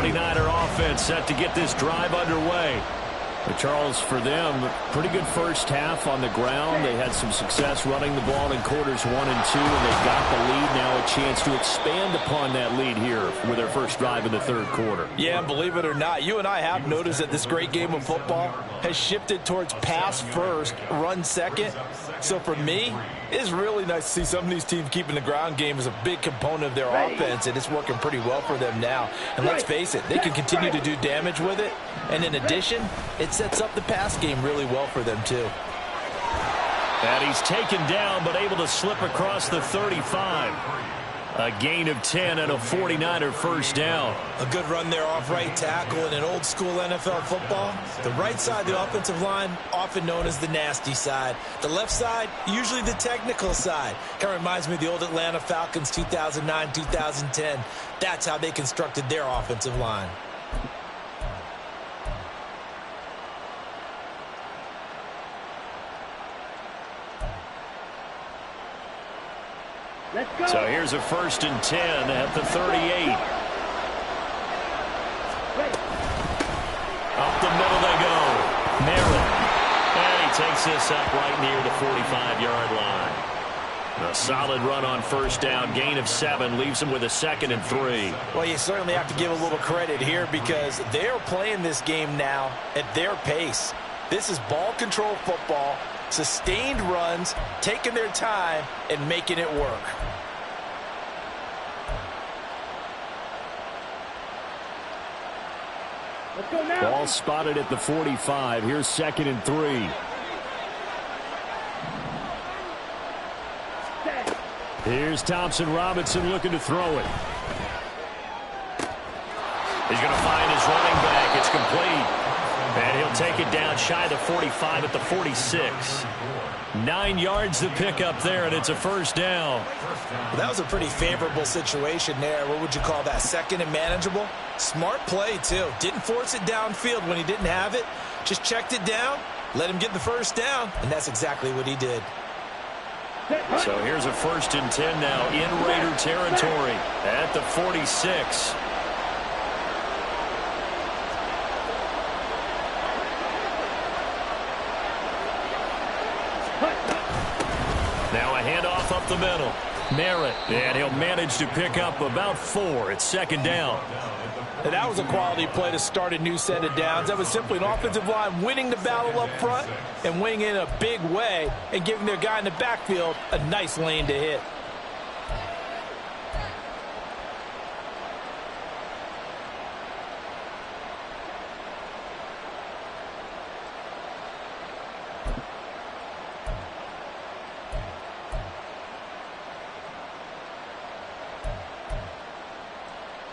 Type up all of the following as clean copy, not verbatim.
49er offense set to get this drive underway. But Charles, for them, pretty good first half on the ground. They had some success running the ball in quarters 1 and 2, and they got the lead. Now a chance to expand upon that lead here with their first drive in the third quarter. Yeah, and believe it or not, you and I have noticed that this great game of football has shifted towards pass first, run second. So for me, it's really nice to see some of these teams keeping the ground game as a big component of their offense, and it's working pretty well for them now. And let's face it, they can continue to do damage with it. And in addition, it sets up the pass game really well for them too. And he's taken down, but able to slip across the 35. A gain of 10 and a 49er first down. A good run there off right tackle in an old school NFL football. The right side of the offensive line, often known as the nasty side. The left side, usually the technical side. Kind of reminds me of the old Atlanta Falcons 2009-2010. That's how they constructed their offensive line. So here's a 1st and 10 at the 38. Up the middle they go. Merritt. And he takes this up right near the 45-yard line. A solid run on first down. Gain of 7 leaves him with a 2nd and 3. Well, you certainly have to give a little credit here because they're playing this game now at their pace. This is ball control football. Sustained runs, taking their time, and making it work. Ball spotted at the 45. Here's 2nd and 3. Here's Thompson Robinson looking to throw it. He's going to find his running back. It's complete. And he'll take it down shy of the 45 at the 46. 9 yards to pick up there, and it's a first down. Well, that was a pretty favorable situation there. What would you call that? 2nd and manageable? Smart play, too. Didn't force it downfield when he didn't have it. Just checked it down, let him get the first down, and that's exactly what he did. So here's a 1st and 10 now in Raider territory at the 46. Now a handoff up the middle. Merritt, and he'll manage to pick up about 4. It's 2nd down. And that was a quality play to start a new set of downs. That was simply an offensive line winning the battle up front and winning in a big way and giving their guy in the backfield a nice lane to hit.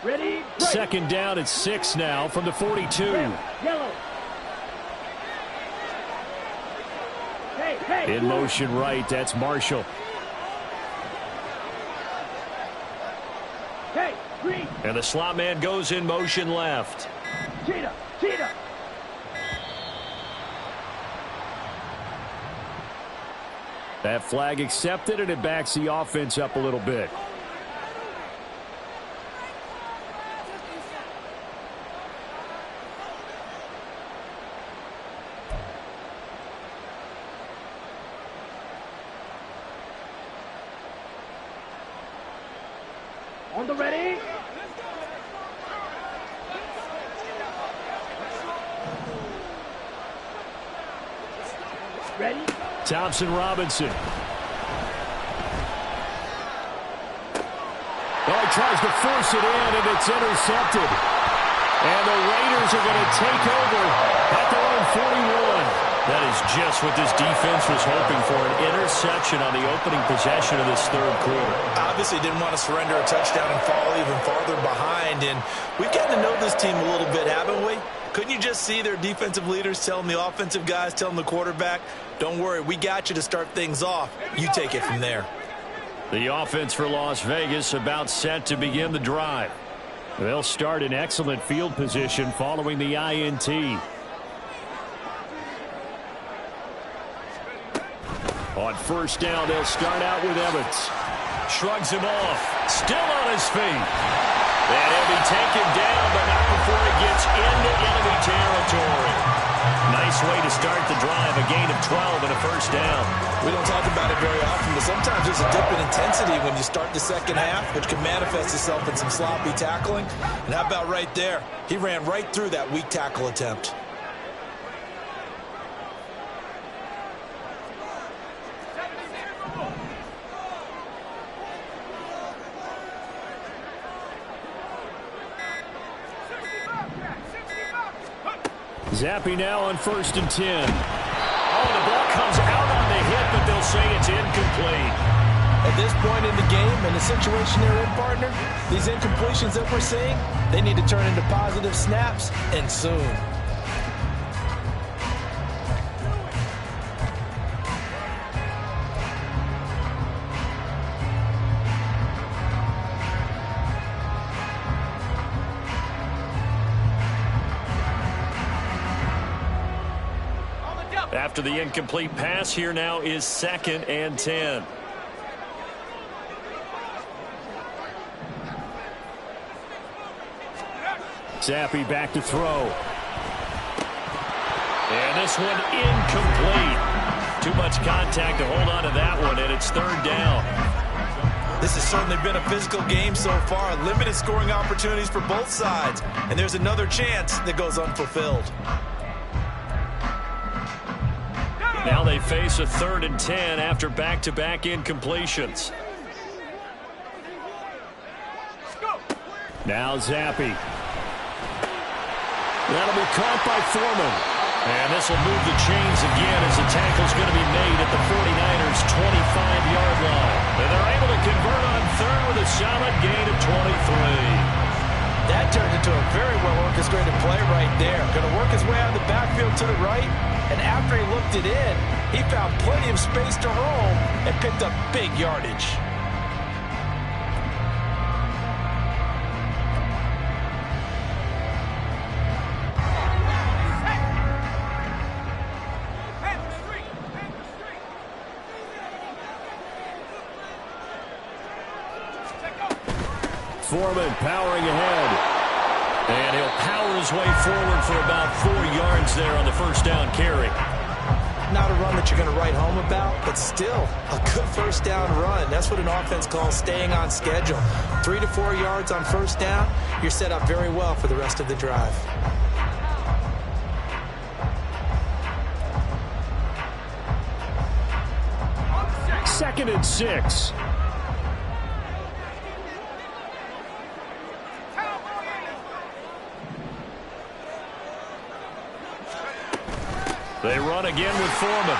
Ready, 2nd down at 6 now from the 42. Yellow. Hey, In motion right, that's Marshall. Hey, green. And the slot man goes in motion left. Cheetah. That flag accepted, and it backs the offense up a little bit. On the ready. Ready. Thompson Robinson. Well, he tries to force it in, and it's intercepted. And the Raiders are going to take over at their own 41. That is just what this defense was hoping for, an interception on the opening possession of this third quarter. Obviously didn't want to surrender a touchdown and fall even farther behind. And we've gotten to know this team a little bit, haven't we? Couldn't you just see their defensive leaders telling the offensive guys, telling the quarterback, don't worry, we got you to start things off. You take it from there. The offense for Las Vegas about set to begin the drive. They'll start in excellent field position following the INT. On first down, they'll start out with Evans. Shrugs him off. Still on his feet. And he'll be taken down, but not before he gets into enemy territory. Nice way to start the drive, a gain of 12 and a first down. We don't talk about it very often, but sometimes there's a dip in intensity when you start the second half, which can manifest itself in some sloppy tackling. And how about right there? He ran right through that weak tackle attempt. Zappe now on 1st and 10. Oh, the ball comes out on the hit, but they'll say it's incomplete. At this point in the game and the situation they're in, partner, these incompletions that we're seeing, they need to turn into positive snaps, and soon. After the incomplete pass, here now is 2nd and 10. Zappe back to throw. And this one incomplete. Too much contact to hold on to that one, and it's 3rd down. This has certainly been a physical game so far. Limited scoring opportunities for both sides. And there's another chance that goes unfulfilled. Now they face a 3rd and 10 after back-to-back incompletions. Now Zappe. That'll be caught by Foreman. And this will move the chains again as the tackle's going to be made at the 49ers' 25-yard line. And they're able to convert on 3rd with a solid gain of 23. That turned into a very well-orchestrated play right there. Going to work his way out of the backfield to the right. And after he looked it in, he found plenty of space to roam and picked up big yardage. Foreman powering ahead. And he'll power his way forward for about 4 yards there on the first down carry. Not a run that you're going to write home about, but still a good first down run. That's what an offense calls staying on schedule. 3 to 4 yards on first down, you're set up very well for the rest of the drive. Second and 6. They run again with Foreman.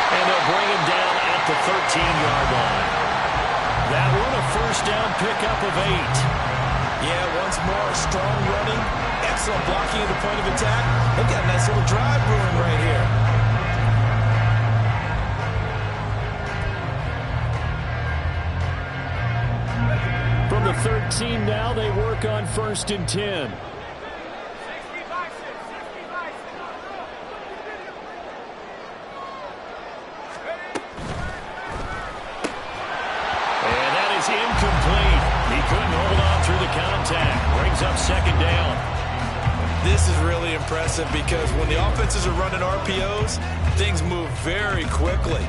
And they'll bring him down at the 13-yard line. That one a first down pickup of 8. Yeah, once more, strong running, excellent blocking at the point of attack. They've got a nice little drive brewing right here. From the 13 now, they work on 1st and 10. Incomplete. He couldn't hold on through the contact. Brings up 2nd down. This is really impressive because when the offenses are running RPOs, things move very quickly.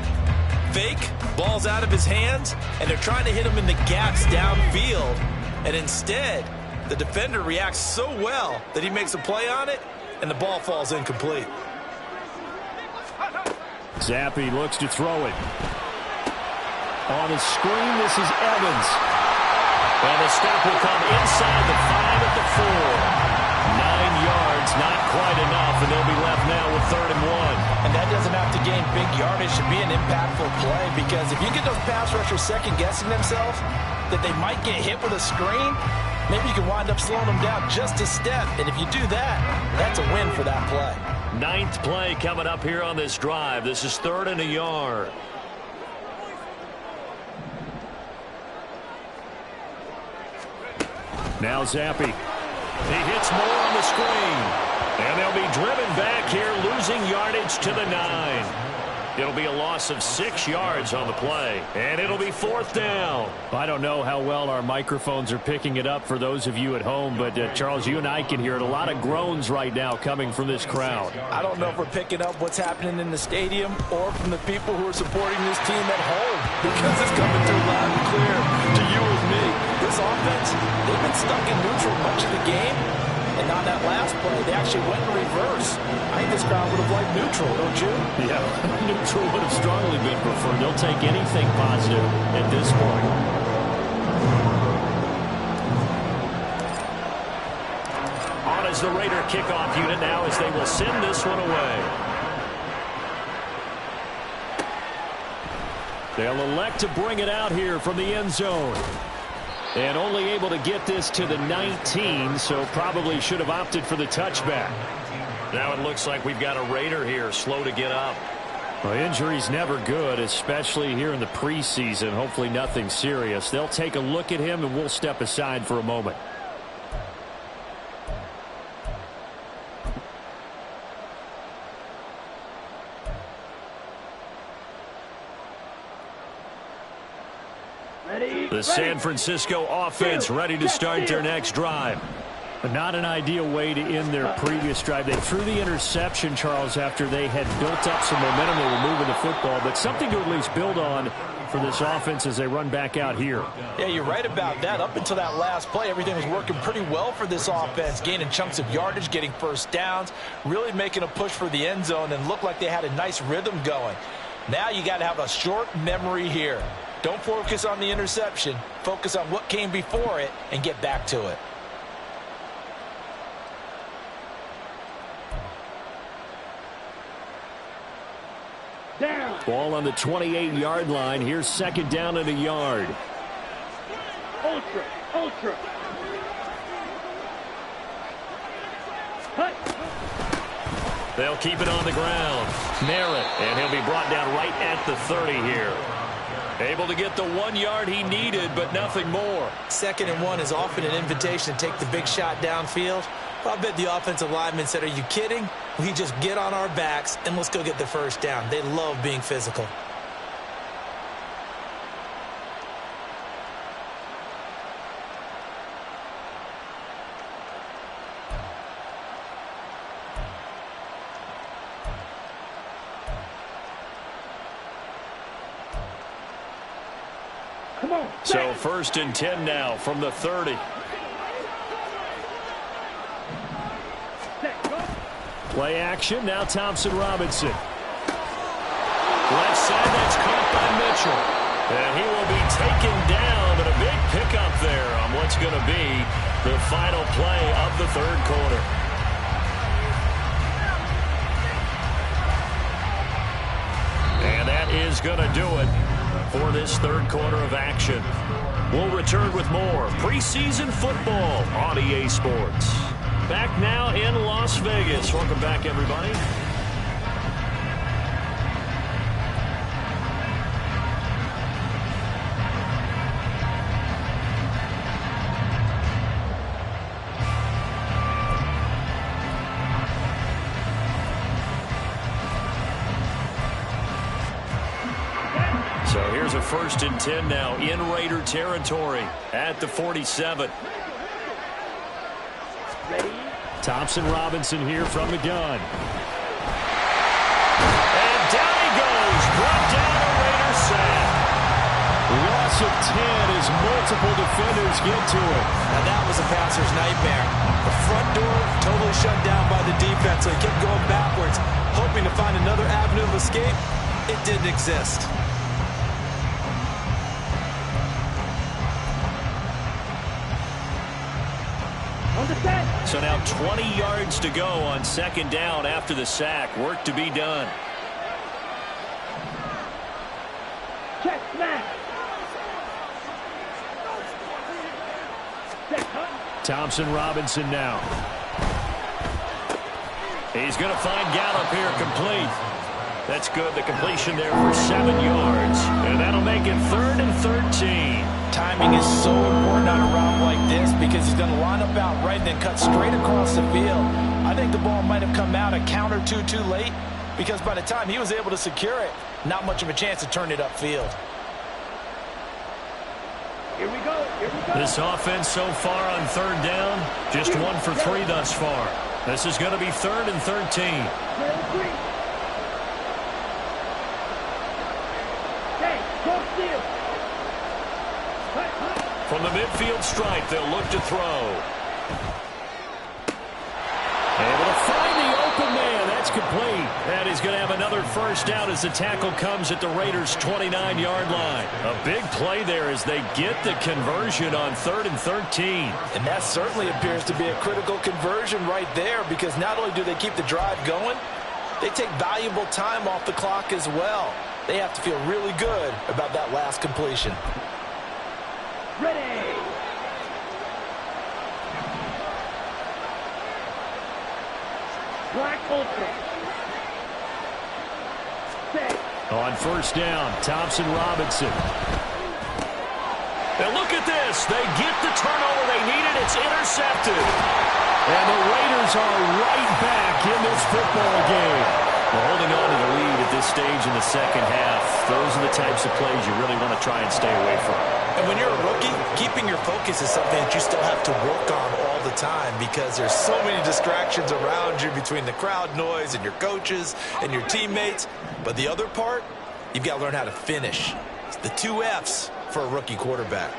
Fake, ball's out of his hands, and they're trying to hit him in the gaps downfield. And instead, the defender reacts so well that he makes a play on it, and the ball falls incomplete. Zappe looks to throw it. On the screen, this is Evans. And the stop will come inside the 5 at the 4. 9 yards, not quite enough, and they'll be left now with 3rd and 1. And that doesn't have to gain big yardage to be an impactful play, because if you get those pass rushers second-guessing themselves that they might get hit with a screen, maybe you can wind up slowing them down just a step. And if you do that, that's a win for that play. 9th play coming up here on this drive. This is 3rd and a yard. Now Zappe. He hits more on the screen. And they'll be driven back here, losing yardage to the 9. It'll be a loss of 6 yards on the play, and it'll be 4th down. I don't know how well our microphones are picking it up for those of you at home, but Charles, you and I can hear it. A lot of groans right now coming from this crowd. I don't know if we're picking up what's happening in the stadium or from the people who are supporting this team at home, because it's coming through loud and clear to you and me. This offense, they've been stuck in neutral much of the game. And on that last play, they actually went in reverse. I think this crowd would have liked neutral, don't you? Yeah, neutral would have strongly been preferred. They'll take anything positive at this point. On as the Raider kickoff unit now as they will send this one away. They'll elect to bring it out here from the end zone. And only able to get this to the 19, so probably should have opted for the touchback. Now it looks like we've got a Raider here, slow to get up. Well, injury's never good, especially here in the preseason. Hopefully nothing serious. They'll take a look at him, and we'll step aside for a moment. The San Francisco offense ready to start their next drive. But not an ideal way to end their previous drive. They threw the interception, Charles, after they had built up some momentum. They were moving the football, but something to at least build on for this offense as they run back out here. Yeah, you're right about that. Up until that last play, everything was working pretty well for this offense, gaining chunks of yardage, getting first downs, really making a push for the end zone, and looked like they had a nice rhythm going. Now you got to have a short memory here. Don't focus on the interception. Focus on what came before it and get back to it. Down. Ball on the 28-yard line. Here's 2nd down and a yard. Ultra. Ultra. Hut. They'll keep it on the ground. Merritt, and he'll be brought down right at the 30 here. Able to get the 1 yard he needed, but nothing more. 2nd and 1 is often an invitation to take the big shot downfield. Well, I bet the offensive lineman said, are you kidding? We just get on our backs and let's go get the first down. They love being physical. Come on. So 1st and 10 now from the 30. Play action. Now Thompson Robinson. Left side, that's caught by Mitchell. And he will be taken down, but a big pickup there on what's going to be the final play of the 3rd quarter. And that is going to do it for this 3rd quarter of action. We'll return with more preseason football on EA Sports. Back now in Las Vegas. Welcome back, everybody. So here's a 1st and 10 now in Raider territory at the 47. Ready. Thompson Robinson here from the gun. And down he goes. Brought down a Raider sack. Loss of 10 as multiple defenders get to it. Now that was a passer's nightmare. The front door totally shut down by the defense, so he kept going backwards, hoping to find another avenue of escape. It didn't exist. So now 20 yards to go on 2nd down after the sack. Work to be done. Check smash. Thompson Robinson now. He's going to find Gallup here complete. That's good. The completion there for 7 yards. And that'll make it 3rd and 13. Timing is so important on a route like this because he's going to line up out right and then cut straight across the field. I think the ball might have come out a count or two too late, because by the time he was able to secure it, not much of a chance to turn it upfield. Here we go. Here we go. This offense so far on third down, just 1 for 3 thus far. This is going to be 3rd and 13. Hey, go steal. From the midfield stripe, they'll look to throw. Able to find the open man. That's complete. And he's going to have another first down as the tackle comes at the Raiders' 29-yard line. A big play there as they get the conversion on 3rd and 13. And that certainly appears to be a critical conversion right there, because not only do they keep the drive going, they take valuable time off the clock as well. They have to feel really good about that last completion. Ready. Black Ultra. Set. On first down, Thompson Robinson. And look at this. They get the turnover they needed. It's intercepted. And the Raiders are right back in this football game. Well, holding on to the lead at this stage in the second half, those are the types of plays you really want to try and stay away from. And when you're a rookie, keeping your focus is something that you still have to work on all the time, because there's so many distractions around you between the crowd noise and your coaches and your teammates. But the other part, you've got to learn how to finish. It's the 2 F's for a rookie quarterback.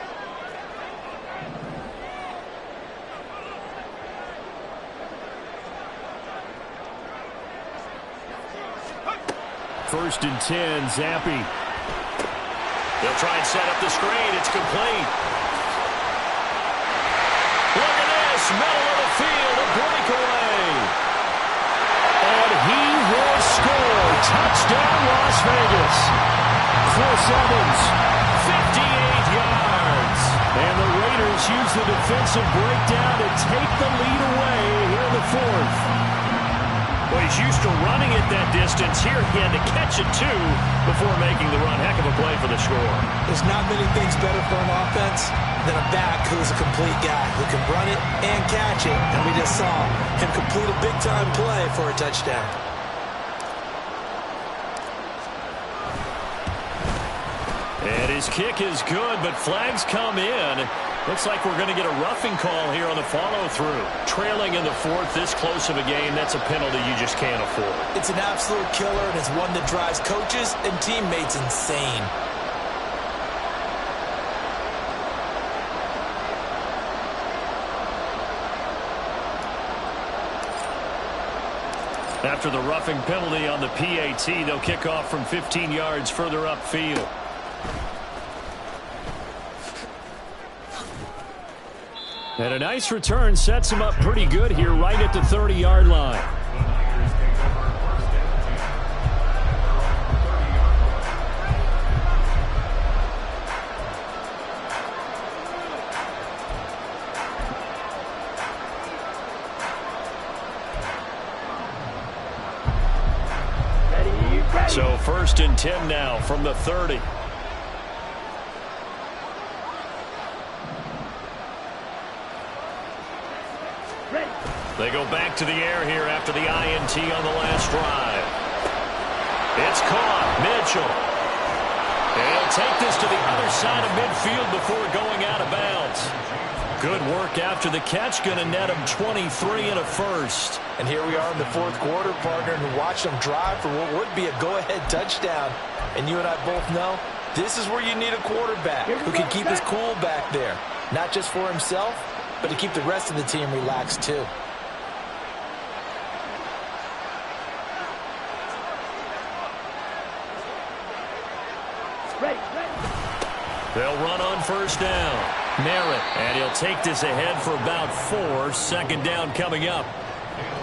First and 10, Zappe. They'll try and set up the screen. It's complete. Look at this. Middle of the field, a breakaway. And he will score. Touchdown, Las Vegas. Chris Evans, 58 yards. And the Raiders use the defensive breakdown to take the lead away here in the 4th. Well, he's used to running it that distance. Here he had to catch it, too, before making the run. Heck of a play for the score. There's not many things better for an offense than a back who's a complete guy who can run it and catch it. And we just saw him complete a big-time play for a touchdown. And his kick is good, but flags come in. Looks like we're going to get a roughing call here on the follow-through. Trailing in the 4th, this close of a game, that's a penalty you just can't afford. It's an absolute killer, and it's one that drives coaches and teammates insane. After the roughing penalty on the PAT, they'll kick off from 15 yards further upfield. And a nice return sets him up pretty good here right at the 30-yard line. So 1st and 10 now from the 30. They go back to the air here after the INT on the last drive. It's caught. Mitchell. And he'll take this to the other side of midfield before going out of bounds. Good work after the catch. Going to net him 23 and a first. And here we are in the 4th quarter, partner, and watch them drive for what would be a go-ahead touchdown. And you and I both know this is where you need a quarterback who can keep his cool back there. Not just for himself, but to keep the rest of the team relaxed too. They'll run on first down. Merritt, and he'll take this ahead for about 4. Second down coming up.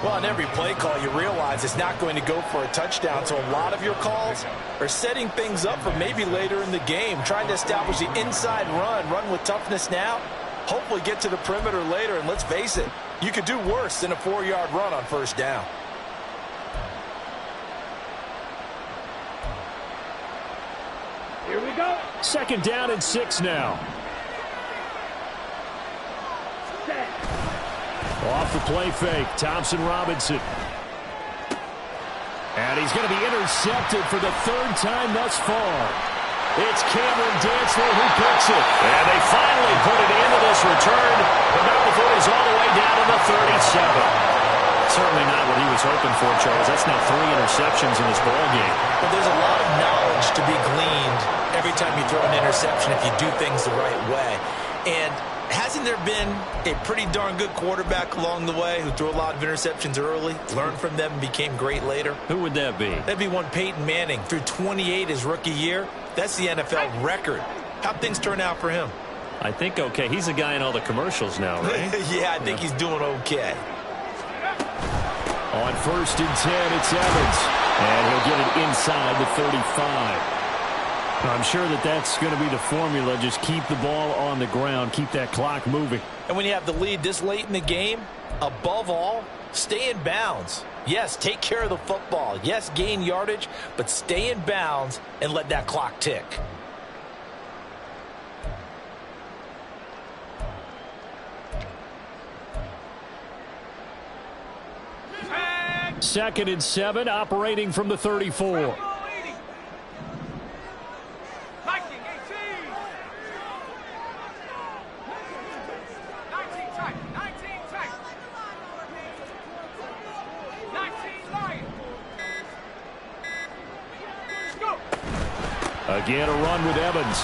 Well, on every play call, you realize it's not going to go for a touchdown, so a lot of your calls are setting things up for maybe later in the game, trying to establish the inside run with toughness now, hopefully get to the perimeter later, and let's face it, you could do worse than a 4-yard run on first down. Here we go. Second down and 6 now. Set. Off the play fake, Thompson Robinson. And he's going to be intercepted for the third time thus far. It's Cameron Dantzler who picks it. And they finally put it into this return, but not before he's all the way down to the 37. Certainly not what he was hoping for, Charles. That's now 3 interceptions in this ball game. But there's a lot of knowledge to be gleaned every time you throw an interception if you do things the right way. And hasn't there been a pretty darn good quarterback along the way who threw a lot of interceptions early, learned from them, and became great later? Who would that be? That'd be one Peyton Manning. Threw 28 his rookie year. That's the NFL record. How'd things turn out for him? I think okay. He's a guy in all the commercials now, right? Yeah, I think he's doing okay. On 1st and 10, it's Evans. And he'll get it inside the 35. I'm sure that's going to be the formula. Just keep the ball on the ground. Keep that clock moving. And when you have the lead this late in the game, above all, stay in bounds. Yes, take care of the football. Yes, gain yardage, but stay in bounds and let that clock tick. Second and 7, operating from the 34. Again, a run with Evans.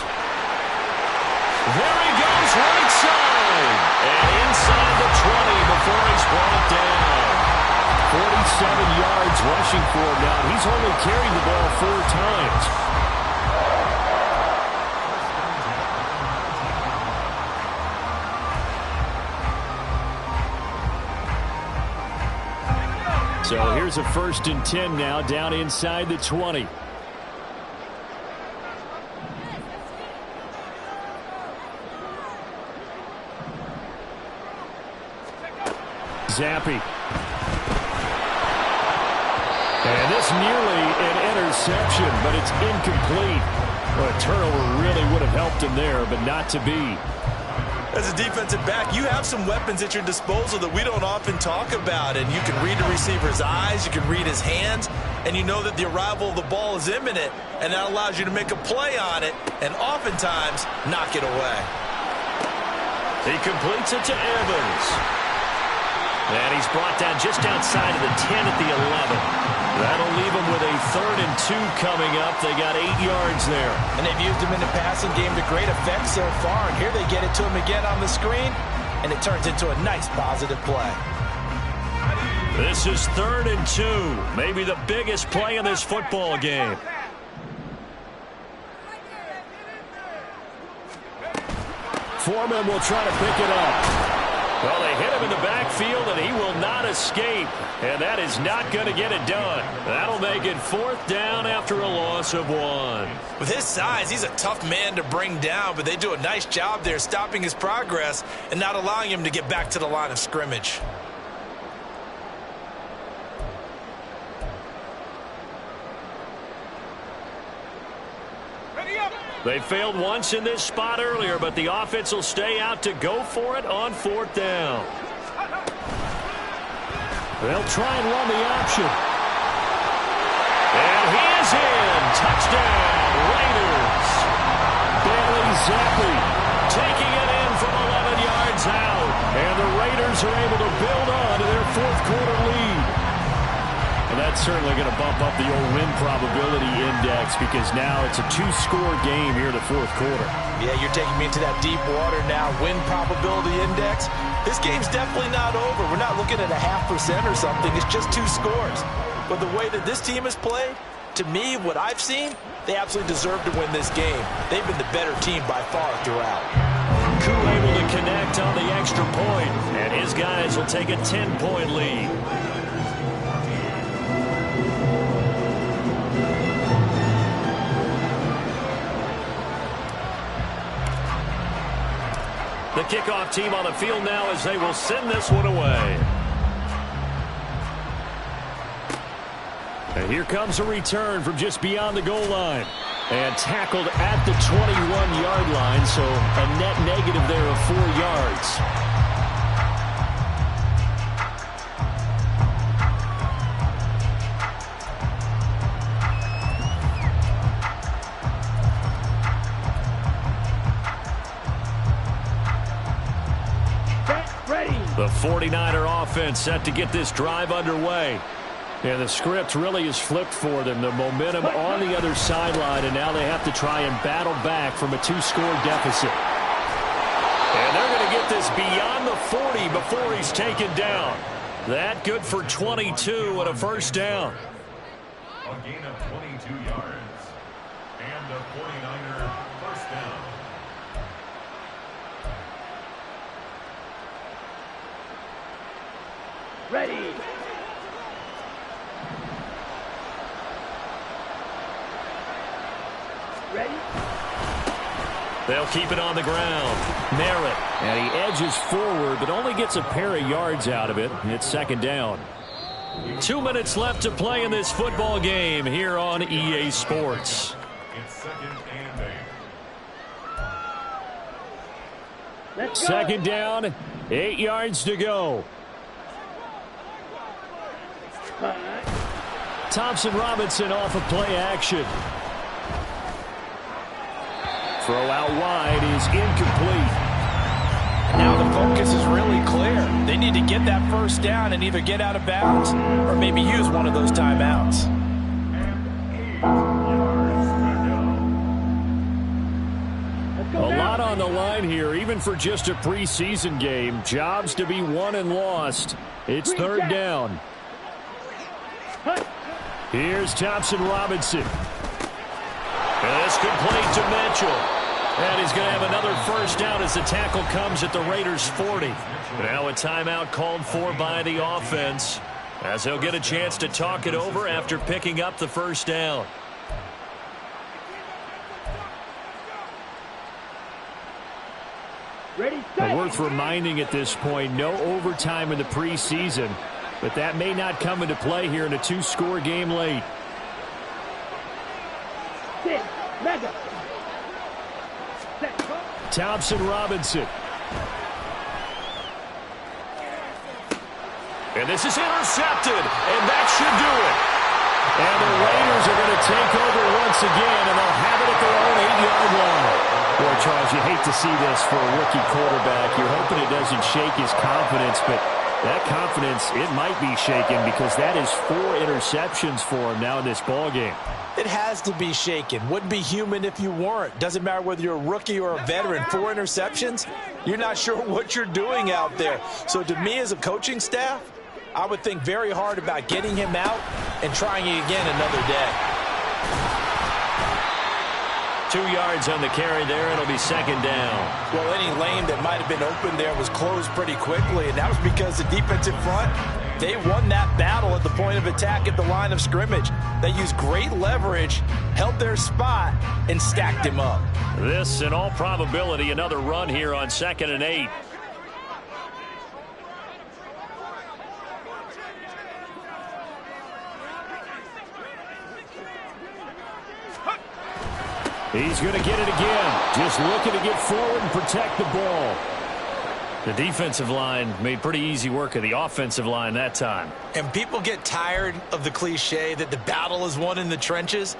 There he goes, right side. And inside the 20 before he's brought down. 47 yards rushing for him now. He's only carried the ball 4 times. So here's a 1st and 10 now, down inside the 20. Zappi. And this nearly an interception, but it's incomplete. Well, a turnover really would have helped him there, but not to be. As a defensive back, you have some weapons at your disposal that we don't often talk about. And you can read the receiver's eyes, you can read his hands, and you know that the arrival of the ball is imminent, and that allows you to make a play on it and oftentimes knock it away. He completes it to Evans. And he's brought down just outside of the 10 at the 11. That'll leave him with a 3rd and 2 coming up. They got 8 yards there. And they've used him in the passing game to great effect so far. And here they get it to him again on the screen, and it turns into a nice positive play. This is 3rd and 2. Maybe the biggest play in this football game. Foreman will try to pick it up. Well, they hit him in the backfield, and he will not escape. And that is not going to get it done. That'll make it 4th down after a loss of 1. With his size, he's a tough man to bring down, but they do a nice job there stopping his progress and not allowing him to get back to the line of scrimmage. They failed once in this spot earlier, but the offense will stay out to go for it on 4th down. They'll try and run the option. And he is in. Touchdown, Raiders. Bailey Zappi taking it in from 11 yards out. And the Raiders are able to build on to their 4th quarter lead. And that's certainly going to bump up the old win probability index because now it's a 2-score game here in the 4th quarter. Yeah, you're taking me into that deep water now. Win probability index. This game's definitely not over. We're not looking at a 0.5% or something. It's just 2 scores. But the way that this team has played, to me, what I've seen, they absolutely deserve to win this game. They've been the better team by far throughout. Koo able to connect on the extra point, and his guys will take a 10-point lead. The kickoff team on the field now as they will send this one away. And here comes a return from just beyond the goal line. And tackled at the 21-yard line, so a net negative there of 4 yards. The 49er offense set to get this drive underway. And the script really is flipped for them. The momentum on the other sideline, and now they have to try and battle back from a 2-score deficit. And they're going to get this beyond the 40 before he's taken down. That good for 22 and a first down. A gain of 22 yards. And the 49er first down. Ready. Ready. They'll keep it on the ground. Merritt. And he edges forward, but only gets a pair of yards out of it. It's second down. 2 minutes left to play in this football game here on EA Sports. It's second and 8. Let's go. Second down, 8 yards to go. Thompson Robinson off of play action. Throw out wide is incomplete. Now the focus is really clear. They need to get that first down and either get out of bounds or maybe use one of those timeouts. A lot on the line here, even for just a preseason game. Jobs to be won and lost. It's third down. Here's Thompson Robinson. And it's complete to Mitchell. And he's going to have another first down as the tackle comes at the Raiders' 40. Now a timeout called for by the offense, as they'll get a chance to talk it over after picking up the first down. Ready, But set. worth reminding at this point, no overtime in the preseason, but that may not come into play here in a 2-score game late. Sit. Mega. Set. Go. Thompson Robinson. And this is intercepted, and that should do it. And the Raiders are going to take over once again, and they'll have it at their own 8-yard line. Boy, Charles, you hate to see this for a rookie quarterback. You're hoping it doesn't shake his confidence, but that confidence, it might be shaken because that is 4 interceptions for him now in this ballgame. It has to be shaken. Wouldn't be human if you weren't. Doesn't matter whether you're a rookie or a veteran. 4 interceptions, you're not sure what you're doing out there. So to me as a coaching staff, I would think very hard about getting him out and trying it again another day. 2 yards on the carry there. It'll be second down. Well, any lane that might have been open there was closed pretty quickly, and that was because the defensive front, they won that battle at the point of attack at the line of scrimmage. They used great leverage, held their spot, and stacked him up. This, in all probability, another run here on 2nd and 8. He's going to get it again. Just looking to get forward and protect the ball. The defensive line made pretty easy work of the offensive line that time. And people get tired of the cliche that the battle is won in the trenches.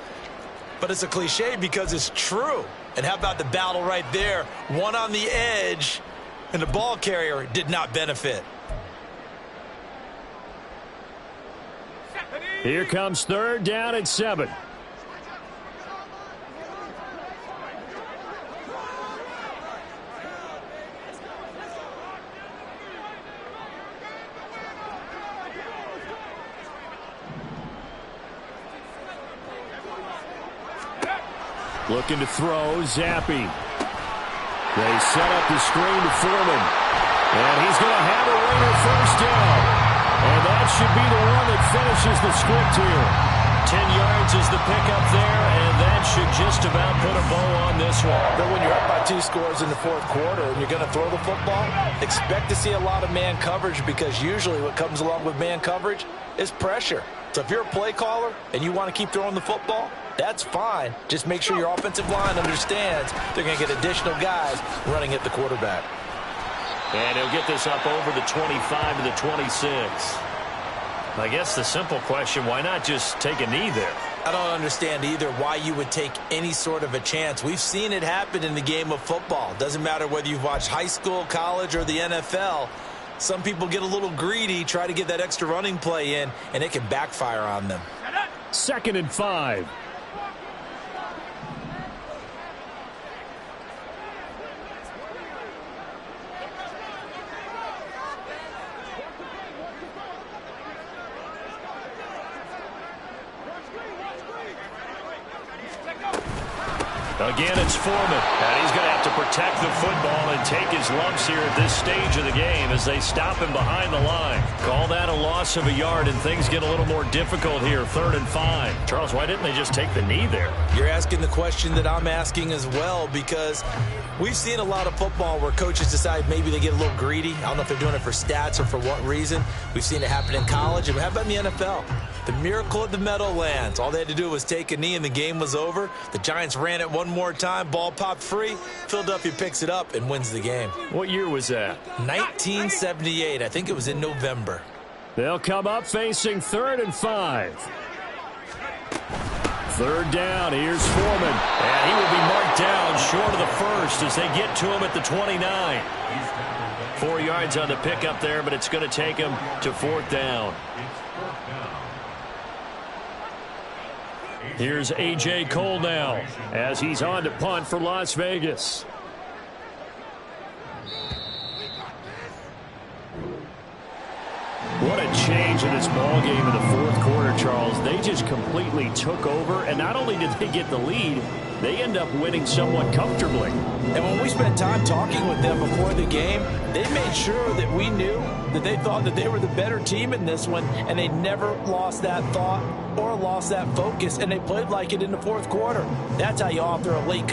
But it's a cliche because it's true. And how about the battle right there? One on the edge, and the ball carrier did not benefit. Here comes third down and 7. Looking to throw, Zappi. They set up the screen to Foreman. And he's going to have a Raider first down. And that should be the one that finishes the script here. 10 yards is the pickup there, and that should just about put a bow on this one. But when you're up by 2 scores in the 4th quarter and you're going to throw the football, expect to see a lot of man coverage because usually what comes along with man coverage is pressure. So if you're a play caller and you want to keep throwing the football, that's fine. Just make sure your offensive line understands they're going to get additional guys running at the quarterback. And he'll get this up over the 25 to the 26. I guess the simple question, why not just take a knee there? I don't understand either why you would take any sort of a chance. We've seen it happen in the game of football. Doesn't matter whether you've watched high school, college, or the NFL. Some people get a little greedy, try to get that extra running play in, and it can backfire on them. 2nd and 5. Again, it's Foreman, and he's going to have to protect the football and take his lumps here at this stage of the game as they stop him behind the line. Call that a loss of a yard, and things get a little more difficult here, 3rd and 5. Charles, why didn't they just take the knee there? You're asking the question that I'm asking as well, because we've seen a lot of football where coaches decide maybe they get a little greedy. I don't know if they're doing it for stats or for what reason. We've seen it happen in college, and how about in the NFL? The miracle at the Meadowlands. All they had to do was take a knee and the game was over. The Giants ran it one more time. Ball popped free. Philadelphia picks it up and wins the game. What year was that? 1978. I think it was in November. They'll come up facing 3rd and 5. 3rd down. Here's Foreman. And he will be marked down short of the first as they get to him at the 29. 4 yards on the pickup there, but it's going to take him to 4th down. Here's A.J. Cole now as he's on to punt for Las Vegas. What a change in this ball game in the 4th quarter, Charles. They just completely took over, and not only did they get the lead, they end up winning somewhat comfortably. And when we spent time talking with them before the game, they made sure that we knew that they thought that they were the better team in this one, and they never lost that thought or lost that focus, and they played like it in the 4th quarter. That's how you author a late